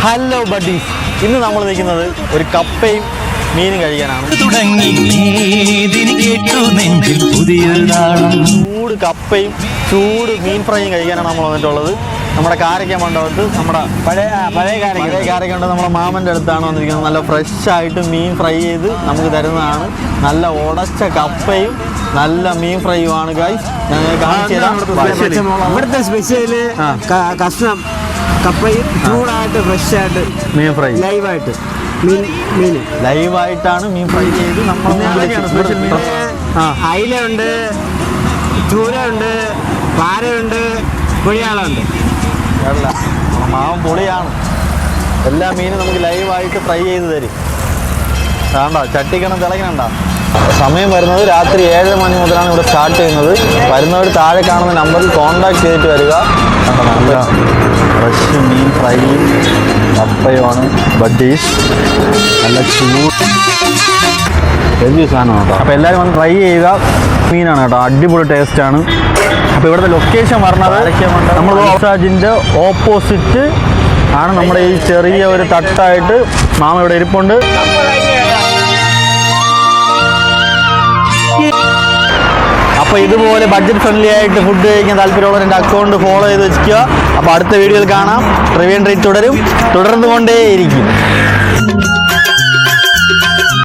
Hello buddies, ഇന്ന് നമ്മൾ നിൽക്കുന്നത് ഒരു കപ്പയും മീനും കഴിക്കാനാണ്. ചൂട് കപ്പയും ചൂട് മീൻ ഫ്രൈയും കഴിക്കാനാണ് നമ്മൾ വന്നിട്ടുള്ളത്. നമ്മുടെ കാരക്ക മണ്ഡപത്ത് നമ്മുടെ പഴയ കാരക്ക ഉണ്ട്. നമ്മുടെ മാമൻ്റെ അടുത്താണ് വന്നിരിക്കുന്നത്. നല്ല ഫ്രഷ് ആയിട്ട് മീൻ ഫ്രൈ ചെയ്ത് നമുക്ക് തരുന്നതാണ്. നല്ല ഉടച്ച കപ്പയും നല്ല മീൻ ഫ്രൈയുമാണ് ഗൈസ്. ഇവിടുത്തെ സ്പെഷ്യൽ കഷ്ണം കപ്പയും ചൂടായിട്ട് ഫ്രഷ് ആയിട്ട് മീൻ ഫ്രൈ ലൈവായിട്ട് ലൈവായിട്ടാണ് മീൻ ഫ്രൈ ചെയ്ത് നമ്മൾ അയിലുണ്ട്, ചൂരയുണ്ട്, പാരയുണ്ട്, പുളിയാളുണ്ട്. മാവൻ പൊളിയാണ്. എല്ലാ മീനും നമുക്ക് ലൈവായിട്ട് ഫ്രൈ ചെയ്ത് തരും. വേണ്ട ചട്ടിക്കണം തിളക്കണണ്ട. സമയം വരുന്നത് രാത്രി 7 മണി മുതലാണ് ഇവിടെ സ്റ്റാർട്ട് ചെയ്യുന്നത്. വരുന്നവർ താഴെ കാണുന്ന നമ്പറിൽ കോൺടാക്ട് ചെയ്തിട്ട് വരിക. നല്ല ഫ്രഷ് മീൻ ഫ്രൈയും കപ്പയുമാണ് ബഡീസ്. നല്ല ചൂട് വലിയ സാധനമാണ് കേട്ടോ. അപ്പോൾ എല്ലാവരും വന്ന് ട്രൈ ചെയ്യുക. മീനാണ് കേട്ടോ, അടിപൊളി ടേസ്റ്റാണ്. അപ്പോൾ ഇവിടുത്തെ ലൊക്കേഷൻ പറഞ്ഞത് നമ്മൾ ഓസാജിൻ്റെ ഓപ്പോസിറ്റ് ആണ്. നമ്മുടെ ഈ ചെറിയ ഒരു തട്ടായിട്ട് മാമ ഇവിടെ ഇരിപ്പുണ്ട്. അപ്പോൾ ഇതുപോലെ ബഡ്ജറ്റ് ഫ്രണ്ട്ലി ആയിട്ട് ഫുഡ് കഴിക്കാൻ താല്പര്യമുള്ളവർ എൻ്റെ അക്കൗണ്ട് ഫോളോ ചെയ്ത് വെച്ചിരിക്കുക. അപ്പോൾ അടുത്ത വീഡിയോയിൽ കാണാം. ട്രിവിയൻ ട്രീറ്റ് തുടരും, തുടർന്നുകൊണ്ടേയിരിക്കും.